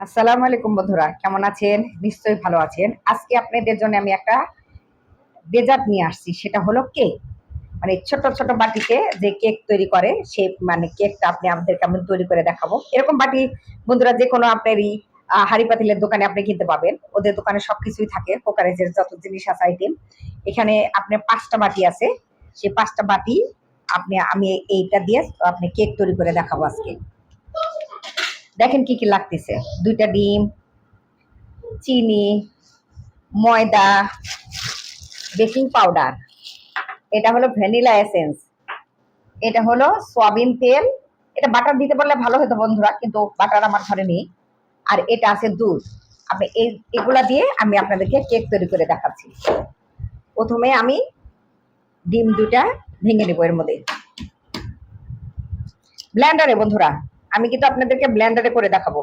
আসসালামু আলাইকুম বন্ধুরা, কেমন আছেন? নিশ্চয়ই ভালো আছেন। আজকে আপনাদের জন্য আমি একটা ডেজার্ট নিয়ে আসছি, সেটা হলো কেক। মানে ছোট ছোট বাটিতে যে কেক তৈরি করে, সে মানে কেকটা আপনাদেরকে আমি তৈরি করে দেখাবো। এরকম বাটি বন্ধুরা যে কোনো আপনারই হাঁড়ি পাতিলের দোকানে আপনি কিনতে পাবেন। ওদের দোকানে সবকিছুই থাকে, কোকারেজের যত জিনিস আছে আইটেম। এখানে আপনার 5টা বাটি আছে। সেই 5টা বাটি আমি এইটা দিয়ে আপনি কেক তৈরি করে দেখাবো আজকে। দেখেন কি কি লাগতেছে: 2টা ডিম, চিনি, ময়দা, বেকিং পাউডার, এটা হলো ভ্যানিলা এসেন্স, এটা হলো সয়াবিন তেল। এটা বাটার দিতে পারলে ভালো হতো বন্ধুরা, কিন্তু বাটার আমার ঘরে নেই। আর এটা আছে দুধ। আপনি এগুলা দিয়ে আমি আপনাদেরকে কেক তৈরি করে দেখাচ্ছি। প্রথমে আমি ডিম 2টা ভেঙে নেবো এর মধ্যে ব্লেন্ডারে। বন্ধুরা, আমি কিন্তু আপনাদেরকে ব্লেন্ডারে করে দেখাবো।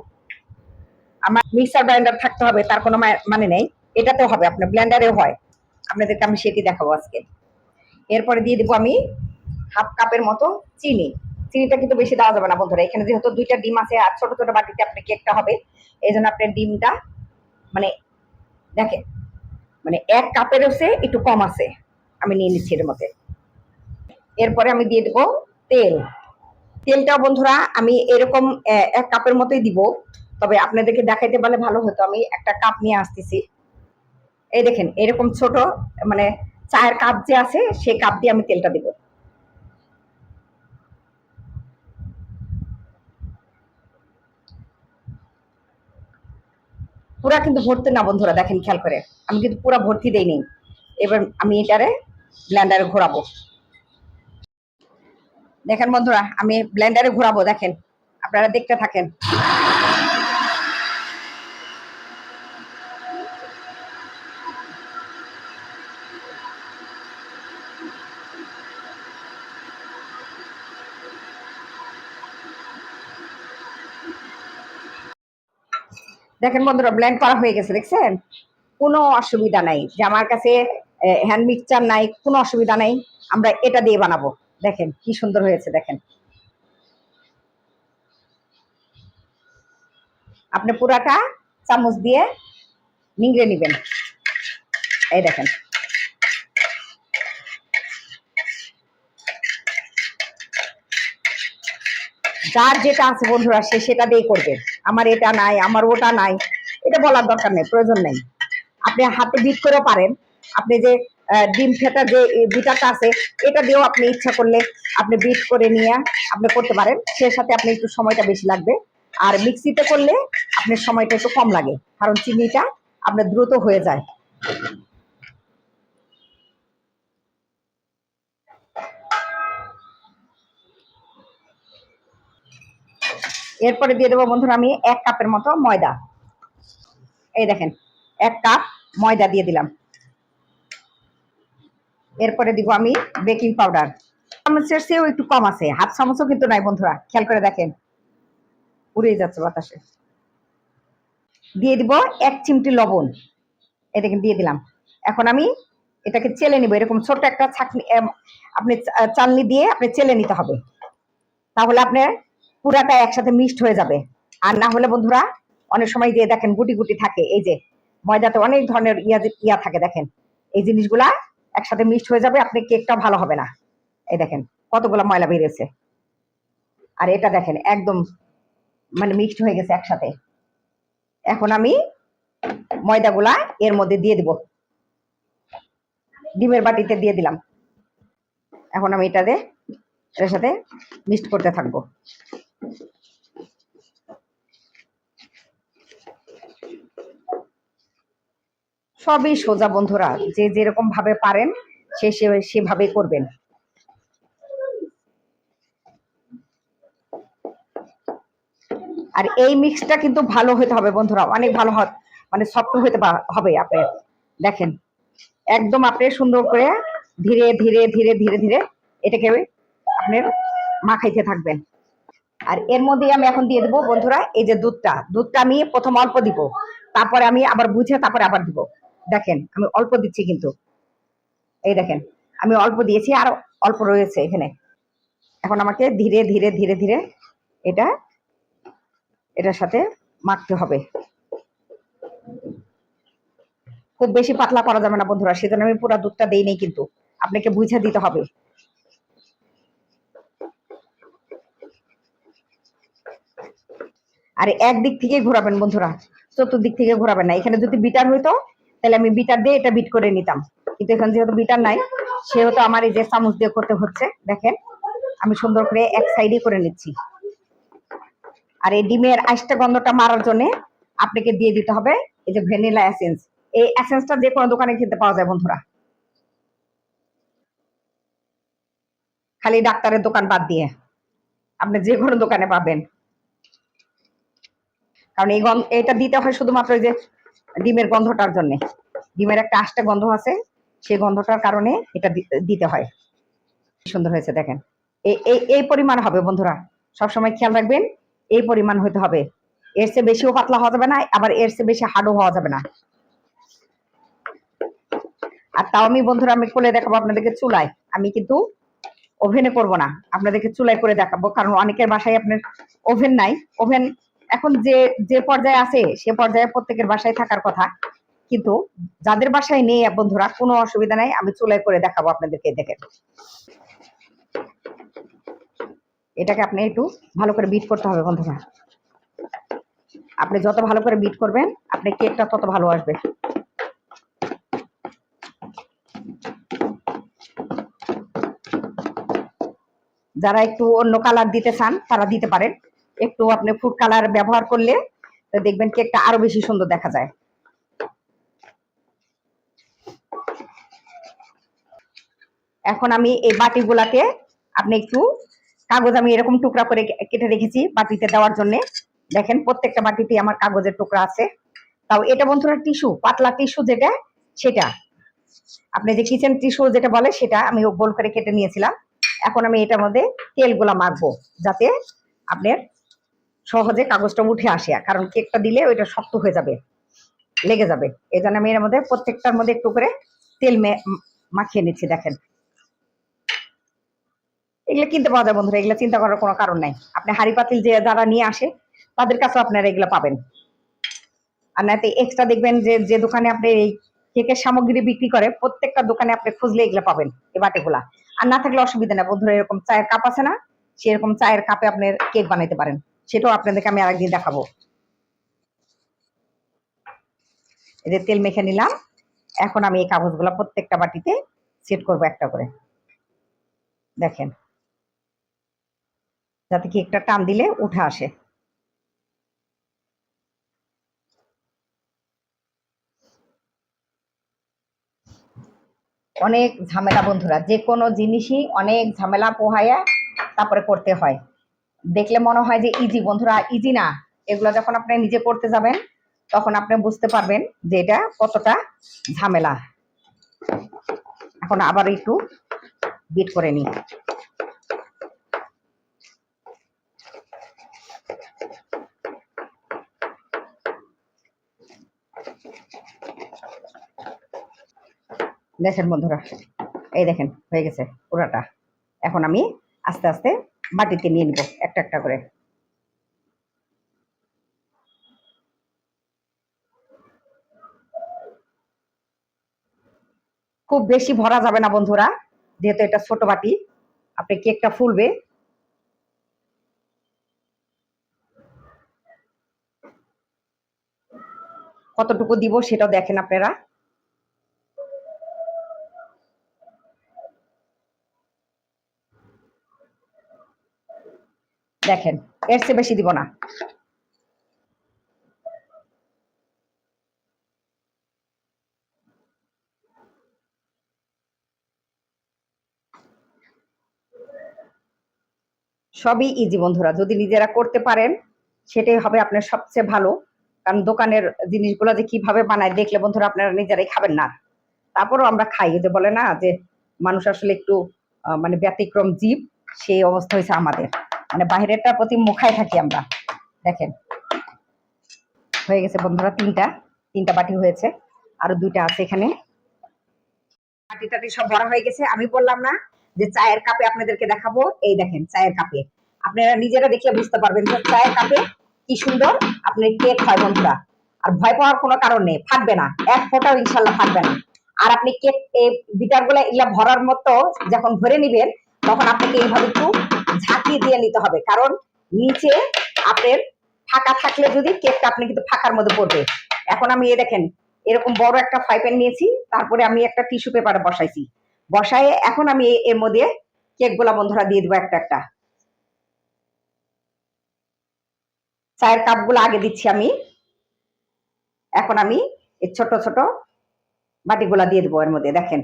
আমার মিক্সার গ্রাইন্ডার থাকতে হবে তার কোনো মানে নেই, এটাতেও হবে, আপনার ব্লেন্ডারেও হয়। আপনাদেরকে আমি সেটি দেখাবো আজকে। এরপরে দিয়ে দেবো আমি হাফ কাপের মতো চিনি। চিনিটা কিন্তু বেশি দেওয়া যাবে না বন্ধুরা, এখানে যেহেতু 2টা ডিম আছে আর ছোট ছোট বাটিতে আপনার কেকটা হবে, এই জন্য আপনার ডিমটা মানে দেখেন, মানে 1 কাপের হচ্ছে একটু কম আছে, আমি নিয়ে নিচ্ছি এর মধ্যে। এরপরে আমি দিয়ে দেবো তেল। তেলটাও বন্ধুরা আমি এরকম 1 কাপের মতোই দিব, তবে আপনাদেরকে দেখাইতে পারলে ভালো হতো। আমি একটা কাপ নিয়ে আসতেছি। এই দেখেন, এরকম ছোট মানে চায়ের কাপ যে আছে সেই কাপ দিয়ে আমি তেলটা দিব। পুরা কিন্তু ভর্তি না বন্ধুরা, দেখেন খেয়াল করে, আমি কিন্তু পুরা ভর্তি দেইনি। এবার আমি এটারে ব্লেন্ডারে ঘোরাবো। দেখেন বন্ধুরা, আমি ব্লেন্ডারে ঘোরাবো, দেখেন, আপনারা দেখতে থাকেন। দেখেন বন্ধুরা, ব্লেন্ড করা হয়ে গেছে, দেখছেন? কোনো অসুবিধা নাই যে আমার কাছে হ্যান্ড মিক্সচার নাই, কোনো অসুবিধা নাই। আমরা এটা দিয়ে বানাবো। দেখেন কি সুন্দর হয়েছে, দেখেন। আপনি পুরাটা চামচ দিয়ে নিংড়ে নিবেন। এই দেখেন, যার যেটা আছে বন্ধুরা সে সেটা দিয়ে করবে। আমার এটা নাই, আমার ওটা নাই, এটা বলার দরকার নেই, প্রয়োজন নেই। আপনি হাতে বিট করেও পারেন। আপনি যে ডিম ফেটার যে বিটারটা আছে, এটা দিয়েও আপনি ইচ্ছা করলে আপনি বিট করে নিয়ে আপনি করতে পারেন। সে সাথে আপনি একটু সময়টা বেশি লাগবে। আর মিক্সিতে করলে আপনার সময়টা একটু কম লাগে, কারণ চিনিটা আপনার দ্রুত হয়ে যায়। এরপরে দিয়ে দেবো বন্ধুরা আমি 1 কাপের মতো ময়দা। এই দেখেন, 1 কাপ ময়দা দিয়ে দিলাম। এরপরে দিব আমি বেকিং পাউডার। চামচের চেয়েও একটু কম আছে, হাফ চামচও কিন্তু নাই বন্ধুরা, খেয়াল করে দেখেন, উড়ে যাচ্ছে বাতাসে। দিয়ে দিব 1 চিমটি লবণ। এই দেখেন দিয়ে দিলাম। এখন আমি এটাকে চেলে নিব, এরকম ছোট্ট একটা ছাঁকনি আপনি চালনি দিয়ে আপনি চেলে নিতে হবে, তাহলে আপনার পুরাটা একসাথে মিক্সড হয়ে যাবে। আর না হলে বন্ধুরা, অনেক সময় দিয়ে দেখেন গুটি গুটি থাকে, এই যে ময়দাতে অনেক ধরনের ইয়া থাকে, দেখেন এই জিনিসগুলা একসাথে মিক্সড হয়ে যাবে, আপনি কেকটা ভালো হবে না। এই দেখেন কতগুলো ময়লা বেরিয়েছে। আর এটা দেখেন একদম মানে মিক্সড হয়ে গেছে একসাথে। এখন আমি ময়দাগুলা এর মধ্যে দিয়ে দিব, ডিমের বাটিতে দিয়ে দিলাম। এখন আমি এটাতে এর সাথে মিক্সড করতে থাকবো। সবই সোজা বন্ধুরা, যে যেরকম ভাবে পারেন সে সেভাবে করবেন। আর এই মিক্সটা কিন্তু ভালো হতে হবে বন্ধুরা, অনেক ভালো মানে সফট হতে হবে আপনার। দেখেন একদম আপনি সুন্দর করে ধীরে ধীরে ধীরে ধীরে ধীরে এটাকে আপনার মাখাইতে থাকবেন। আর এর মধ্যে আমি এখন দিয়ে দেবো বন্ধুরা এই যে দুধটা। দুধটা আমি প্রথম অল্প দিব, তারপরে আমি আবার বুঝে তারপরে আবার দিব। দেখেন আমি অল্প দিচ্ছি কিন্তু, এই দেখেন আমি অল্প দিয়েছি আর অল্প রয়েছে এখানে। এখন আমাকে ধীরে ধীরে ধীরে ধীরে এটা এটার সাথে মাখতে হবে। খুব বেশি পাতলা করা যাবে না বন্ধুরা, সেজন্য আমি পুরো দুধটা দেই নাই, কিন্তু আপনাকে বুঝে দিতে হবে। আর একদিক থেকে ঘোরাবেন বন্ধুরা, চতুর্দিক থেকে ঘোরাবেন না। এখানে যদি বিটার হইতো তাহলে আমি বিটার দিয়ে এটা বিট করে নিতাম, কিন্তু এখন যেহেতু বিটার নাই সেহেতু আমার এই যে চামচ দিয়ে করতে হচ্ছে। দেখেন আমি সুন্দর করে এক সাইডে করে নিচ্ছি। আর এই ডিমের আইসটা গন্ধটা মারার জন্য আপনাকে দিয়ে দিতে হবে এই যে ভ্যানিলা এসেন্স। এই এসেন্সটা যে কোনো দোকানে কিনতে পাওয়া যায় বন্ধুরা, খালি ডাক্তারের দোকান বাদ দিয়ে আপনি যে কোনো দোকানে পাবেন। কারণ এই এটা দিতে হয় শুধুমাত্র এই যে ডিমের গন্ধটার জন্য। ডিমের একটা আষ্টে গন্ধ আছে, সেই গন্ধটার কারণে এটা দিতে হয়। সুন্দর হয়েছে দেখেন, এই পরিমাণ হবে বন্ধুরা, সবসময় খেয়াল রাখবেন এই পরিমাণ হতে হবে। এর চেয়ে বেশিও পাতলা হওয়া যাবে না, আবার এর চেয়ে বেশি হার্ডও হওয়া যাবে না। আর তাও আমি বন্ধুরা আমি করে দেখাবো আপনাদেরকে চুলায়, আমি কিন্তু ওভেনে করব না, আপনাদেরকে চুলায় করে দেখাবো। কারণ অনেকের বাসায় আপনার ওভেন নাই। ওভেন এখন যে যে পর্যায়ে আছে সে পর্যায়ে প্রত্যেকের বাসায় থাকার কথা, কিন্তু যাদের বাসায় নেই বন্ধুরা কোনো অসুবিধা নাই, আমি চুলায় করে দেখাবো আপনাদেরকে। দেখেন এটাকে আপনি একটু ভালো করে বিট করতে হবে বন্ধুরা। আপনি যত ভালো করে বিট করবেন আপনার কেকটা তত ভালো আসবে। যারা একটু অন্য কালার দিতে চান তারা দিতে পারেন, একটু আপনি ফুড কালার ব্যবহার করলে দেখবেন কেকটা আরো বেশি সুন্দর দেখা যায়। এখন আমি এই বাটিগুলাকে আপনি একটু কাগজ আমি এরকম টুকরা করে কেটে রেখেছি বাটিতে দেওয়ার জন্য। দেখেন প্রত্যেকটা বাটিতে আমার কাগজের টুকরা আছে। তাও এটা বন্ধুরা টিস্যু, পাতলা টিস্যু যেটা সেটা, আপনি যে কিচেন টিস্যু যেটা বলে সেটা আমি গোল করে কেটে নিয়েছিলাম। এখন আমি এটার মধ্যে তেলগুলা মাখবো যাতে আপনার সহজে কাগজটা উঠে আসে, কারণ কেকটা দিলে ওইটা শক্ত হয়ে যাবে, লেগে যাবে। এই জন্য আমি এর মধ্যে প্রত্যেকটার মধ্যে একটু করে তেল মাখিয়ে নিচ্ছি। দেখেন এগুলো কিনতে পাওয়া যায় বন্ধুরা, এগুলো চিন্তা করার কোনো কারণ নাই। আপনি হাড়ি পাতিল যে যারা নিয়ে আসে তাদের কাছেও আপনারা এগুলো পাবেন। আর না এক্সট্রা দেখবেন যে যে দোকানে আপনি এই কেকের সামগ্রী বিক্রি করে প্রত্যেকটা দোকানে আপনি খুঁজলে এগুলো পাবেন এই বাটিগুলা। আর না থাকলে অসুবিধা নেই বন্ধুরা, এরকম চায়ের কাপ আছে না, সেরকম চায়ের কাপে আপনি কেক বানাইতে পারেন, সেটাও আপনাদেরকে আমি আরেকদিন দেখাবো। এই যে তেল মেখে নিলাম, এখন আমি এই কাগজগুলো প্রত্যেকটা বাটিতে সেট করব একটা করে। দেখেন যাতে কেকটা টান দিলে উঠে আসে। অনেক ঝামেলা বন্ধুরা, যে কোনো জিনিসই অনেক ঝামেলা পোহায়া তারপরে করতে হয়। দেখলে মনে হয় যে ইজি, বন্ধুরা ইজি না। এগুলো যখন আপনি নিজে করতে যাবেন তখন আপনি বুঝতে পারবেন যে এটা কতটা ঝামেলা। এখন আবার একটু বিট করে নিই। দেখেন বন্ধুরা, এই দেখেন হয়ে গেছে পুরাটা। এখন আমি আস্তে আস্তে বাটিতে নিয়ে নিব একটা একটা করে। খুব বেশি ভরা যাবে না বন্ধুরা, যেহেতু এটা ছোট বাটি, আপনি কেকটা ফুলবে। কতটুকু দিব সেটাও দেখেন আপনারা। দেখেন এর চেয়ে বেশি দিব না। সবই ইজি বন্ধুরা, যদি নিজেরা করতে পারেন সেটাই হবে আপনার সবচেয়ে ভালো। কারণ দোকানের জিনিসগুলো যে কিভাবে বানায় দেখলে বন্ধুরা আপনারা নিজেরাই খাবেন না। তারপরও আমরা খাই, যে বলে না যে মানুষ আসলে একটু মানে ব্যতিক্রম জীব, সেই অবস্থা হয়েছে আমাদের, মানে বাইরেরটার প্রতি মুখায় থাকি আমরা। দেখেন হয়ে গেছে বন্ধুরা, তিনটা বাটি হয়েছে, আরো দুইটা আছে এখানে। বাটি টাটি সব ভরা হয়ে গেছে। আমি বললাম না যে চায়ের কাপে আপনাদেরকে দেখাবো, এই দেখেন চায়ের কাপে। আপনারা নিজেরা দেখলে বুঝতে পারবেন যে চায়ের কাপে কি সুন্দর আপনার কেক হয় বন্ধুরা। আর ভয় পাওয়ার কোনো কারণ নেই, ফাটবে না, এক ফোঁটাও ইনশাল্লাহ ফাটবে না। আর আপনি কেক বিটার গুলা এগুলা ভরার মতো যখন ভরে নিবেন, তখন আপনাকে এইভাবে একটু ঝাঁকি দিয়ে নিতে হবে, কারণ নিচে আপনার ফাঁকা থাকলে যদি কেকটা আপনি কিন্তু ফাঁকার মধ্যে পড়বে। এখন আমি দেখেন এরকম বড় একটা ফ্রাই প্যান নিয়েছি, তারপরে আমি একটা টিস্যু পেপারে বসাইছি, বসায় এখন আমি এর মধ্যে কেক গুলা বন্ধুরা দিয়ে দেবো একটা একটা। চায়ের কাপ গুলো আগে দিচ্ছি আমি, এখন আমি এই ছোট ছোট বাটিগুলা দিয়ে দেবো এর মধ্যে। দেখেন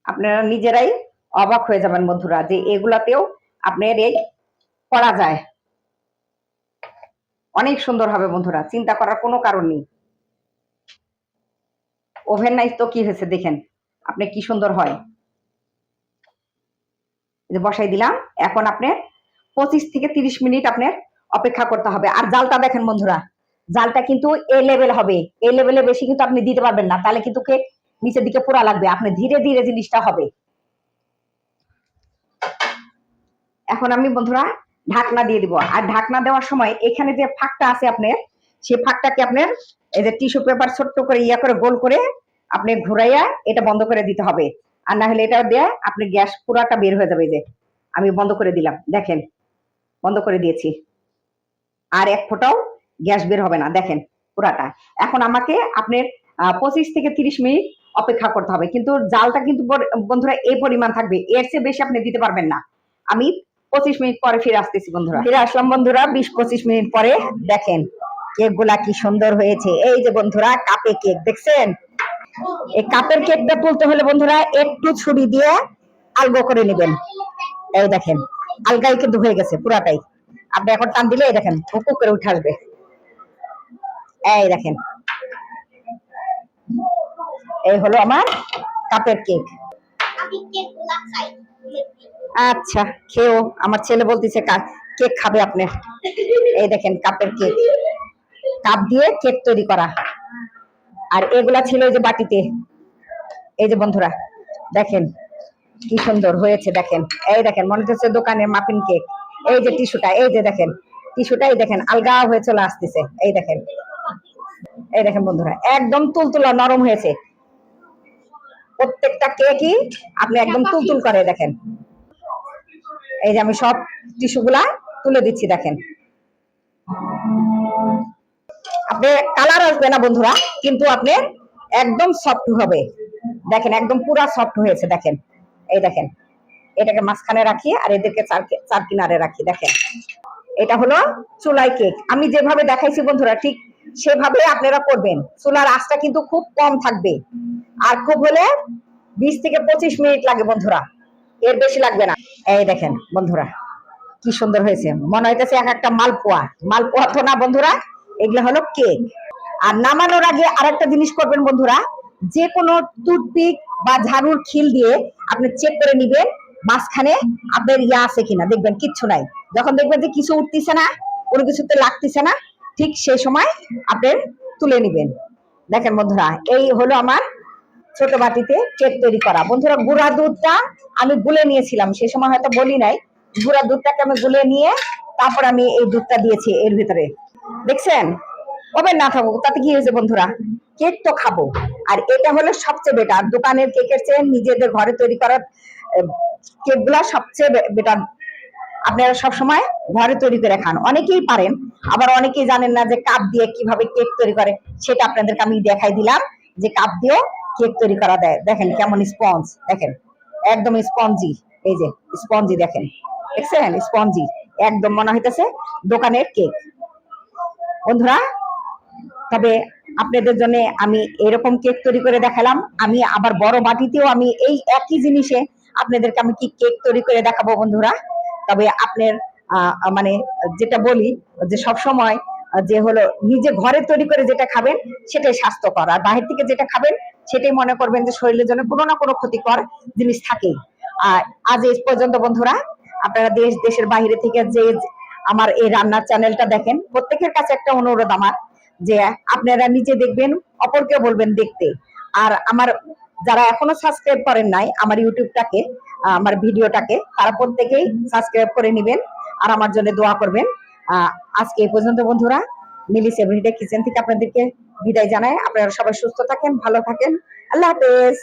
আপনারা নিজেরাই অবাক হয়ে যাবেন বন্ধুরা যে এগুলাতেও আপনার এই করা যায়, অনেক সুন্দর হবে বন্ধুরা, চিন্তা করার কোনো কারণ নেই। ওভেন নাই তো কি হয়েছে দেখেন আপনি কি সুন্দর হয়। বসাই দিলাম, এখন আপনার 25 থেকে 30 মিনিট আপনার অপেক্ষা করতে হবে। আর জালটা দেখেন বন্ধুরা, জালটা কিন্তু এই লেভেল হবে, এই লেভেলে বেশি কিন্তু আপনি দিতে পারবেন না, তাহলে কিন্তু কেক নিচের দিকে পোড়া লাগবে। আপনি ধীরে ধীরে জিনিসটা হবে। এখন আমি বন্ধুরা ঢাকনা দিয়ে দিব। আর ঢাকনা দেওয়ার সময় এখানে যে ফাঁকটা আছে আপনার, সেই ফাঁকটাকে আপনার এই যে টিস্যু পেপার ছোট্ট করে করে গোল করে আপনি ঘুরাইয়া এটা বন্ধ করে দিতে হবে। আর না হলে এটা দিয়ে আপনি গ্যাস পুরাটা বের হয়ে যাবে। যে আমি বন্ধ করে দিলাম, দেখেন বন্ধ করে দিয়েছি, আর এক ফোঁটাও গ্যাস বের হবে না, দেখেন পুরাটা। এখন আমাকে আপনার 25 থেকে 30 মিনিট অপেক্ষা করতে হবে, কিন্তু জালটা কিন্তু বন্ধুরা এই পরিমাণ থাকবে, এর চেয়ে বেশি আপনি দিতে পারবেন না। আমি 25 মিনিট পরে ফিরে আসতেছি বন্ধুরা। ফিরে আসলাম বন্ধুরা 20-25 মিনিট পরে। দেখেন কেক গুলা কি সুন্দর হয়েছে। এই যে বন্ধুরা কাপে কেক দেখছেন, এই কাপের কেকটা তুলতে হলে বন্ধুরা একটু ছুরি দিয়ে আলগো করে নেবেন। এই দেখেন আলগাই কিন্তু হয়ে গেছে পুরাটাই, আপনি এখন টান দিলে এই দেখেন হুকু করে উঠে আসবে। এই দেখেন এই হলো আমার কাপের কেক। আচ্ছা খেও, আমার ছেলে বলতেছে কেক খাবে আপনি। এই দেখেন কাপের কেক, কাপ দিয়ে কেক তৈরি করা। আর এগুলা ছিল যে বাটিতে। এই যে বন্ধুরা দেখেন কি সুন্দর হয়েছে, দেখেন এই দেখেন মনে হচ্ছে দোকানের মাফিন কেক। এই যে টিস্যুটা, এই যে দেখেন টিস্যুটা, এই দেখেন আলগা হয়ে চলে আসতেছে। এই দেখেন, এই দেখেন বন্ধুরা একদম তুলতুলা নরম হয়েছে। প্রত্যেকটা কেকই আপনি একদম তুলতুল করে দেখেন। এই যে আমি সব টিস্যু গুলা তুলে দিচ্ছি, দেখেন আপনি কালার আসবে না বন্ধুরা, কিন্তু আপনার একদম সফট হবে। দেখেন একদম পুরা সফট হয়েছে, দেখেন এই দেখেন। এটাকে মাঝখানে রাখি আর এদেরকে চার কিনারে রাখি। দেখেন এটা হলো চুলাই কেক, আমি যেভাবে দেখাইছি বন্ধুরা ঠিক সেভাবে আপনারা করবেন। চুলার আঁচটা কিন্তু খুব কম থাকবে, আর খুব হলে 20 থেকে 25 মিনিট লাগে বন্ধুরা, এর বেশি লাগবে না। এই দেখেন বন্ধুরা কি সুন্দর হয়েছে, মনে হইতেছে এক একটা মালপোয়া। মালপোয়া তো না বন্ধুরা, এগুলো হলো কেক। আর নামানোর আগে আরেকটা জিনিস করবেন বন্ধুরা, যে কোনো টুথপিক বা ঝাড়ুর খিল দিয়ে আপনি চেক করে নিবেন মাঝখানে আপনার ইয়া আছে কিনা, দেখবেন কিচ্ছু নাই। যখন দেখবেন যে কিছু উঠতেছে না, কোনো কিছুতে লাগতেছে না, ঠিক সেই সময় আপনার তুলে নিবেন। দেখেন বন্ধুরা এই হলো আমার ছোট বাটিতে কেক তৈরি করা। বন্ধুরা গুঁড়া দুধটা আমি গুলে নিয়েছিলাম, সে সময় হয়তো বলি নাই, গুঁড়া দুধটাকে আমি গুলে নিয়ে তারপর আমি এই দুধটা দিয়েছি এর ভিতরে। দেখছেন ওভেন না থাকুক তাতে কি হয়েছে বন্ধুরা, কেক তো খাবো। আর এটা হলো সবচেয়ে বেটার, দোকানের কেকের চেয়ে নিজেদের ঘরে তৈরি করা কেক গুলা সবচেয়ে বেটার। আপনারা সবসময় ঘরে তৈরি করে খান। অনেকেই পারেন, আবার অনেকেই জানেন না যে কাপ দিয়ে কিভাবে কেক তৈরি করে, সেটা আপনাদেরকে আমি দেখাই দিলাম যে কাপ দিয়েও কেক তৈরি করা দেয়। দেখেন কেমন স্পঞ্জ, দেখেন একদম স্পঞ্জি। এই যে স্পঞ্জি দেখেন, দেখছেন স্পঞ্জি, একদম মনে হইতেছে দোকানের কেক বন্ধুরা। তবে আপনাদের জন্য আমি এরকম কেক তৈরি করে দেখালাম, আমি আবার বড় বাটিতেও আমি এই একই জিনিসে আপনাদেরকে আমি কি কেক তৈরি করে দেখাবো বন্ধুরা। তবে আপনার মানে যেটা বলি যে সব সময় যে হলো নিজে ঘরে তৈরি করে যেটা খাবেন সেটাই স্বাস্থ্যকর, আর বাহির থেকে যেটা খাবেন সেটাই মনে করবেন যে শরীরের জন্য কোনো না কোনো ক্ষতিকর জিনিস থাকেই। আজ এই পর্যন্ত বন্ধুরা, আপনারা দেশের বাইরে থেকে যে আমার এই রান্নার চ্যানেলটা দেখেন, প্রত্যেকের কাছে একটা অনুরোধ আমার যে আপনারা নিজে দেখবেন, অপরকে বলবেন দেখতে। আর আমার যারা এখনো সাবস্ক্রাইব করেন নাই আমার ইউটিউবটাকে, আমার ভিডিওটাকে, তারা প্রত্যেকেই সাবস্ক্রাইব করে নেবেন আর আমার জন্য দোয়া করবেন। আহ, আজকে এই পর্যন্ত বন্ধুরা। মিলিস এভরিডে কিচেন থেকে আপনাদেরকে বিদায় জানাই। আপনারা সবাই সুস্থ থাকেন, ভালো থাকেন। আল্লাহ হাফেজ।